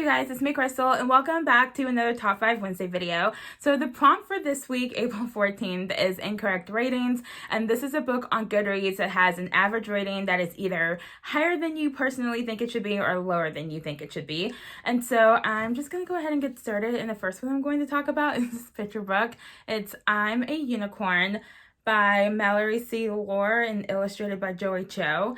you guys, it's me Crystal and welcome back to another Top 5 Wednesday video. So the prompt for this week, April 14th, is incorrect ratings, and this is a book on Goodreads that has an average rating that is either higher than you personally think it should be or lower than you think it should be. And so I'm just going to go ahead and get started, and the first one I'm going to talk about is this picture book. It's I'm a Unicorn by Mallory C. Lohr and illustrated by Joey Cho.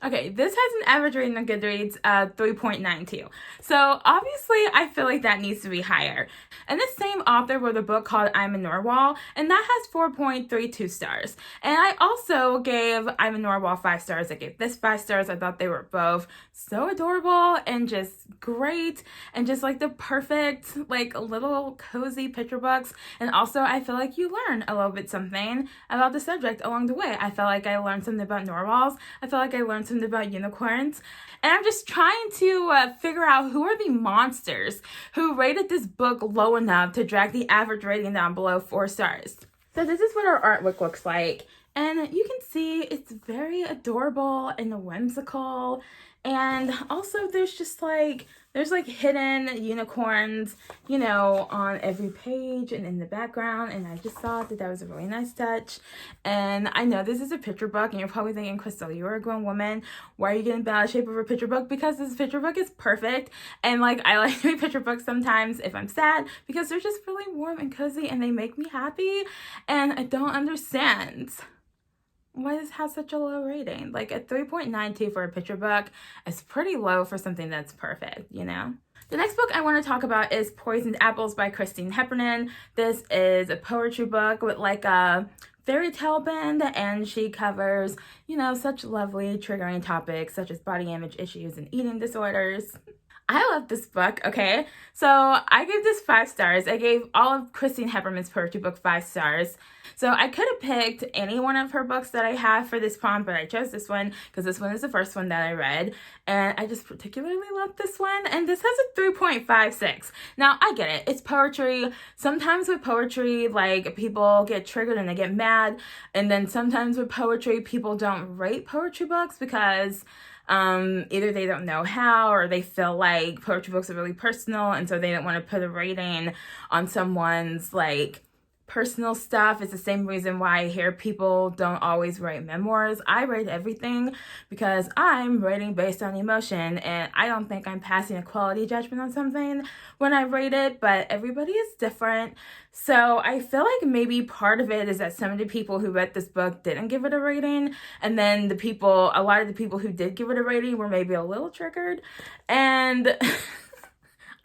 Okay, this has an average rating on Goodreads 3.92. So obviously I feel like that needs to be higher. And this same author wrote a book called I'm a Narwhal, and that has 4.32 stars. And I also gave I'm a Narwhal 5 stars. I gave this 5 stars. I thought they were both so adorable and just great and just like the perfect like little cozy picture books. And also I feel like you learn a little bit something about the subject along the way. I felt like I learned something about narwhals. I felt like I learned something about unicorns, and I'm just trying to figure out who are the monsters who rated this book low enough to drag the average rating down below 4 stars. So this is what our artwork looks like, and you can see it's very adorable and whimsical, and also there's like hidden unicorns, you know, on every page and in the background, and I just thought that was a really nice touch. And I know this is a picture book, and you're probably thinking, Crystal, you're a grown woman. Why are you getting bent out of shape over a picture book? Because this picture book is perfect, and like I like to read picture books sometimes if I'm sad because they're just really warm and cozy and they make me happy, and I don't understand why this has such a low rating. Like a 3.92 for a picture book is pretty low for something that's perfect, you know? The next book I want to talk about is Poisoned Apples by Christine Heffernan. This is a poetry book with like a fairy tale bend, and she covers, you know, such lovely triggering topics such as body image issues and eating disorders. I love this book, okay? So I gave this 5 stars. I gave all of Christine Hefferman's poetry book 5 stars. So I could have picked any one of her books that I have for this prompt, but I chose this one because this one is the first one that I read. And I just particularly love this one. And this has a 3.56. Now, I get it. It's poetry. Sometimes with poetry, like, people get triggered and they get mad. And then sometimes with poetry, people don't rate poetry books because either they don't know how, or they feel like poetry books are really personal, and so they don't want to put a rating on someone's like personal stuff. It's the same reason why I hear people don't always write memoirs. I write everything because I'm writing based on emotion, and I don't think I'm passing a quality judgment on something when I rate it, but everybody is different. So I feel like maybe part of it is that some of the people who read this book didn't give it a rating, and then a lot of the people who did give it a rating were maybe a little triggered, and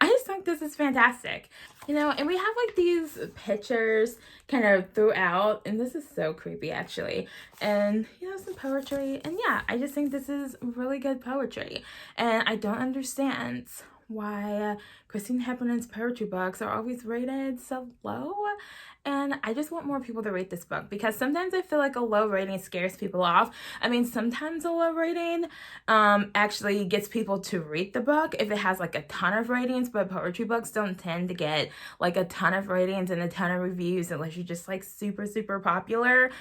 I just think this is fantastic. You know, and we have like these pictures kind of throughout, and this is so creepy actually. And, you know, some poetry, and yeah, I just think this is really good poetry. And I don't understand why Christine Hefferman's poetry books are always rated so low. And I just want more people to rate this book, because sometimes I feel like a low rating scares people off. I mean, sometimes a low rating actually gets people to read the book if it has like a ton of ratings, but poetry books don't tend to get like a ton of ratings and a ton of reviews unless you're just like super, super popular.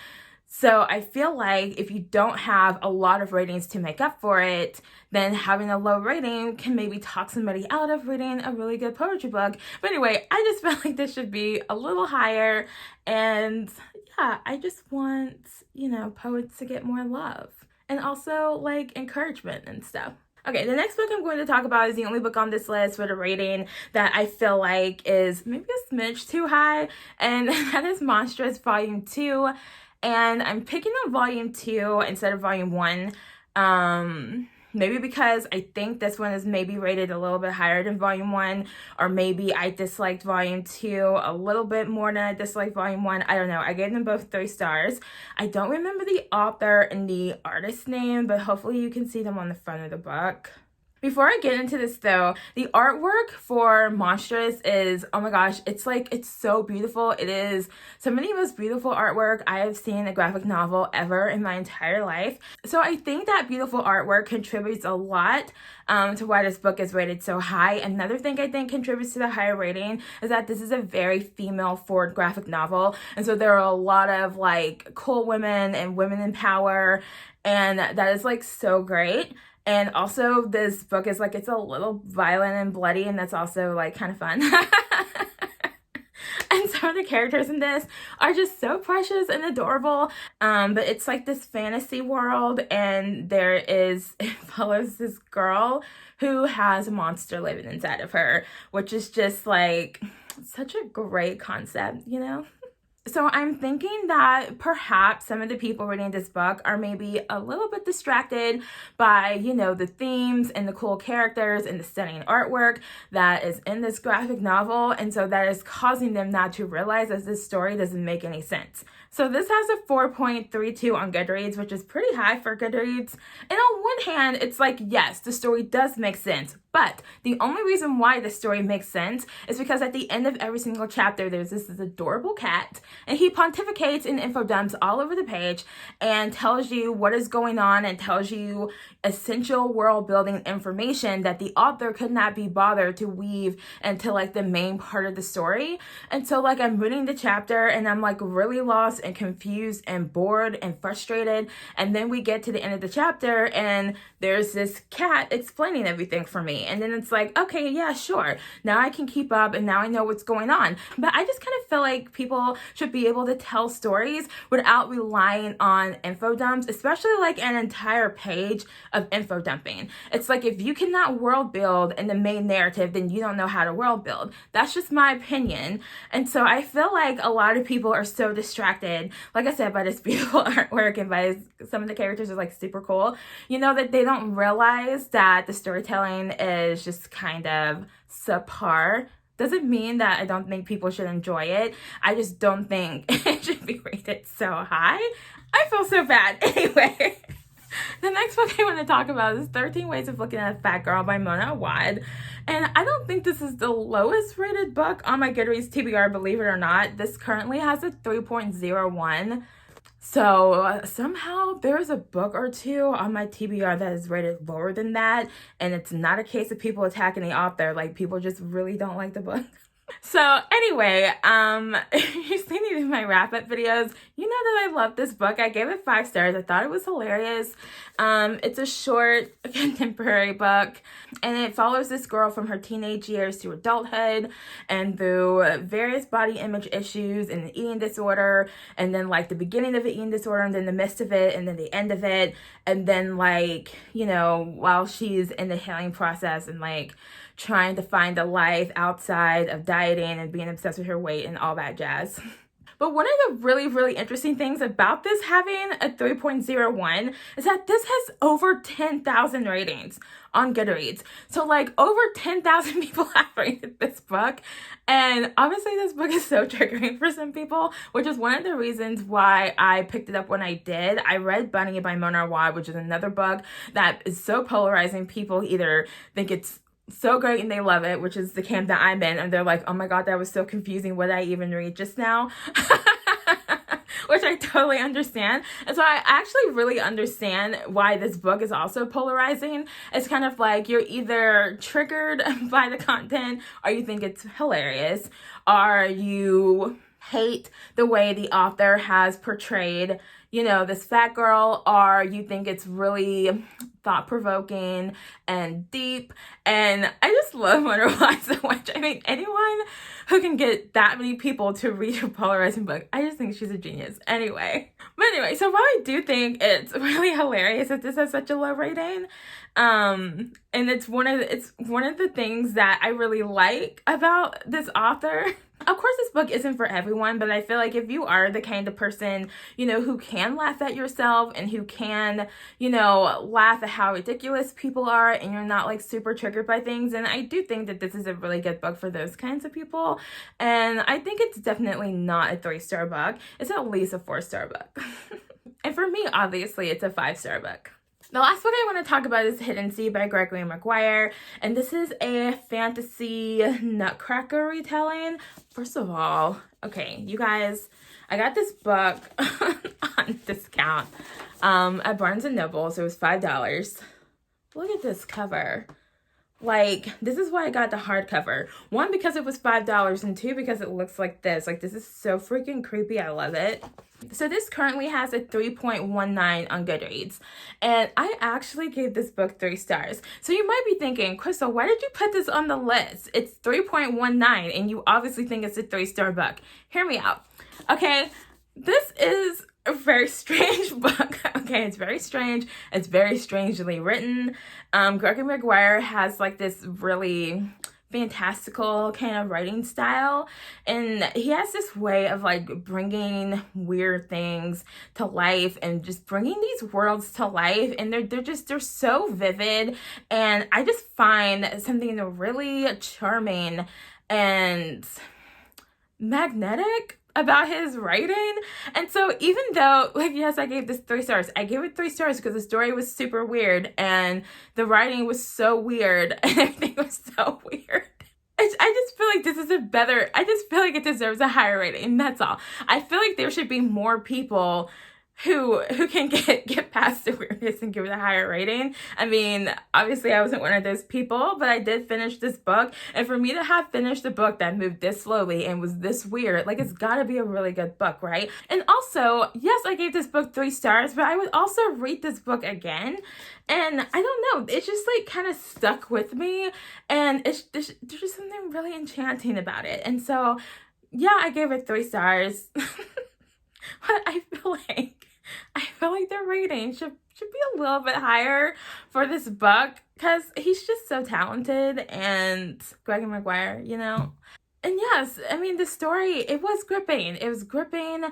So I feel like if you don't have a lot of ratings to make up for it, then having a low rating can maybe talk somebody out of reading a really good poetry book. But anyway, I just felt like this should be a little higher. And yeah, I just want, you know, poets to get more love and also like encouragement and stuff. Okay, the next book I'm going to talk about is the only book on this list with a rating that I feel like is maybe a smidge too high, and that is Monstrous Volume 2. And I'm picking up Volume 2 instead of Volume 1. Maybe because I think this one is maybe rated a little bit higher than Volume 1, or maybe I disliked Volume 2 a little bit more than I disliked Volume 1. I don't know. I gave them both 3 stars. I don't remember the author and the artist name, but hopefully you can see them on the front of the book. Before I get into this though, the artwork for Monstrous is, oh my gosh, it's so beautiful. It is some of the most beautiful artwork I have seen in a graphic novel ever in my entire life. So I think that beautiful artwork contributes a lot to why this book is rated so high. Another thing I think contributes to the higher rating is that this is a very female-forward graphic novel. And so there are a lot of like cool women and women in power, and that is like so great. And also this book is like, it's a little violent and bloody, and that's also like kind of fun. And some of the characters in this are just so precious and adorable. But it's like this fantasy world, and it follows this girl who has a monster living inside of her, which is just like such a great concept, you know? So I'm thinking that perhaps some of the people reading this book are maybe a little bit distracted by, you know, the themes and the cool characters and the stunning artwork that is in this graphic novel. And so that is causing them not to realize that this story doesn't make any sense. So this has a 4.32 on Goodreads, which is pretty high for Goodreads. And on one hand, it's like, yes, the story does make sense. But the only reason why the story makes sense is because at the end of every single chapter, there's this adorable cat, and he pontificates and info dumps all over the page and tells you what is going on and tells you essential world building information that the author could not be bothered to weave into like the main part of the story. And so like I'm reading the chapter and I'm like really lost and confused and bored and frustrated. And then we get to the end of the chapter and there's this cat explaining everything for me. And then it's like, okay, yeah, sure. Now I can keep up and now I know what's going on. But I just kind of feel like people should be able to tell stories without relying on info dumps, especially like an entire page of info dumping. It's like if you cannot world build in the main narrative, then you don't know how to world build. That's just my opinion. And so I feel like a lot of people are so distracted, like I said, by this beautiful artwork and by some of the characters are like super cool, you know, that they don't realize that the storytelling is just kind of subpar. Doesn't mean that I don't think people should enjoy it. I just don't think it should be rated so high. I feel so bad. Anyway, the next book I want to talk about is 13 Ways of Looking at a Fat Girl by Mona Awad. And I don't think this is the lowest rated book on my Goodreads TBR, believe it or not. This currently has a 3.01. So somehow there's a book or two on my TBR that is rated lower than that. And it's not a case of people attacking the author. Like, people just really don't like the book. So anyway, you've seen it in my wrap-up videos. You know that I love this book. I gave it 5 stars. I thought it was hilarious. It's a short contemporary book, and it follows this girl from her teenage years to adulthood and through various body image issues and an eating disorder, and then like the beginning of the eating disorder and then the midst of it and then the end of it, and then like, you know, while she's in the healing process and like trying to find a life outside of dieting and being obsessed with her weight and all that jazz. But one of the really, really interesting things about this having a 3.01 is that this has over 10,000 ratings on Goodreads. So like over 10,000 people have rated this book. And obviously this book is so triggering for some people, which is one of the reasons why I picked it up when I did. I read Bunny by Mona Awad, which is another book that is so polarizing. People either think it's so great and they love it, which is the camp that I'm in, and they're like, oh my god, that was so confusing, what did I even read just now? Which I totally understand. And so I actually really understand why this book is also polarizing. It's kind of like you're either triggered by the content or you think it's hilarious, or you hate the way the author has portrayed, you know, this fat girl, or you think it's really thought-provoking and deep. And I just love Mona Awad so much. I mean, anyone who can get that many people to read a polarizing book, I just think she's a genius. But anyway, so while I do think it's really hilarious that this has such a low rating, and it's one of the things that I really like about this author. Of course, this book isn't for everyone, but I feel like if you are the kind of person, you know, who can laugh at yourself and who can, you know, laugh at how ridiculous people are and you're not like super triggered by things, and I do think that this is a really good book for those kinds of people. And I think it's definitely not a 3-star book. It's at least a 4-star book. And for me, obviously, it's a 5-star book. The last book I want to talk about is Hidden Sea by Gregory McGuire, and this is a fantasy nutcracker retelling. First of all, okay, you guys, I got this book on discount at Barnes & Noble, so it was $5. Look at this cover. Like, this is why I got the hardcover. 1, because it was $5, and 2, because it looks like this. Like, this is so freaking creepy. I love it. So this currently has a 3.19 on Goodreads, and I actually gave this book 3 stars. So you might be thinking, Crystal, why did you put this on the list? It's 3.19 and you obviously think it's a 3-star book. Hear me out. Okay, this is a very strange book. Okay, it's very strange. It's very strangely written. Gregory Maguire has like this really fantastical kind of writing style, and he has this way of like bringing weird things to life and just bringing these worlds to life, and they're so vivid, and I just find something really charming and magnetic about his writing. And so even though, like, yes, I gave this 3 stars, I gave it 3 stars because the story was super weird and the writing was so weird and everything was so weird. I just feel like this is I just feel like it deserves a higher rating. That's all. I feel like there should be more people who can get past the weirdness and give it a higher rating. I mean, obviously I wasn't one of those people, but I did finish this book, and for me to have finished a book that moved this slowly and was this weird, like, it's gotta be a really good book, right? And also, yes, I gave this book 3 stars, but I would also read this book again, and I don't know, it's just like kind of stuck with me, and there's just something really enchanting about it. And so yeah, I gave it 3 stars. But I feel like the rating should be a little bit higher for this book, because he's just so talented, and Gregory Maguire, you know. And yes, I mean, the story, it was gripping. It was gripping,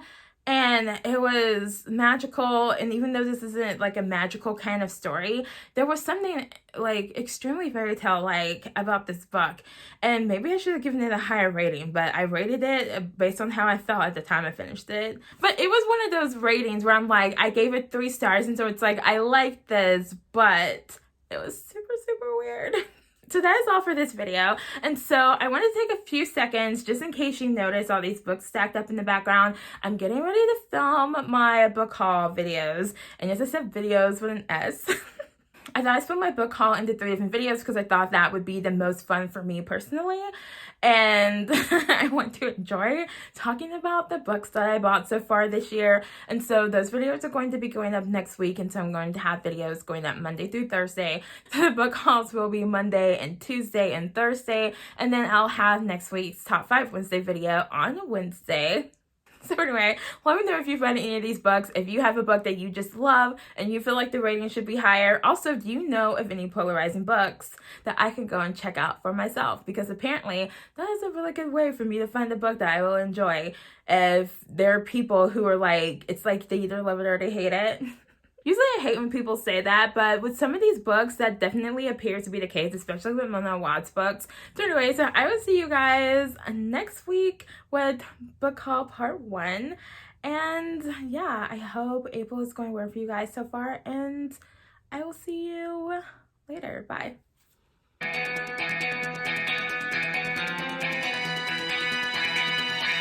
and it was magical. And even though this isn't like a magical kind of story, there was something like extremely fairy tale like about this book. And maybe I should have given it a higher rating, but I rated it based on how I felt at the time I finished it. But it was one of those ratings where I'm like, I gave it 3 stars, and so it's like, I liked this, but it was super weird. So that is all for this video, and so I want to take a few seconds just in case you notice all these books stacked up in the background. I'm getting ready to film my book haul videos, and yes, I said videos with an S. I thought I'd split my book haul into 3 different videos because I thought that would be the most fun for me personally, and I want to enjoy talking about the books that I bought so far this year. And so those videos are going to be going up next week, and so I'm going to have videos going up Monday through Thursday. So the book hauls will be Monday and Tuesday and Thursday, and then I'll have next week's Top 5 Wednesday video on Wednesday. So anyway, let me know if you've read any of these books, if you have a book that you just love and you feel like the rating should be higher. Also, do you know of any polarizing books that I can go and check out for myself? Because apparently that is a really good way for me to find a book that I will enjoy. If there are people who are like, it's like they either love it or they hate it. Usually I hate when people say that, but with some of these books, that definitely appears to be the case, especially with Mona Watt's books. So anyway, so I will see you guys next week with book haul part 1. And yeah, I hope April is going well for you guys so far, and I will see you later. Bye.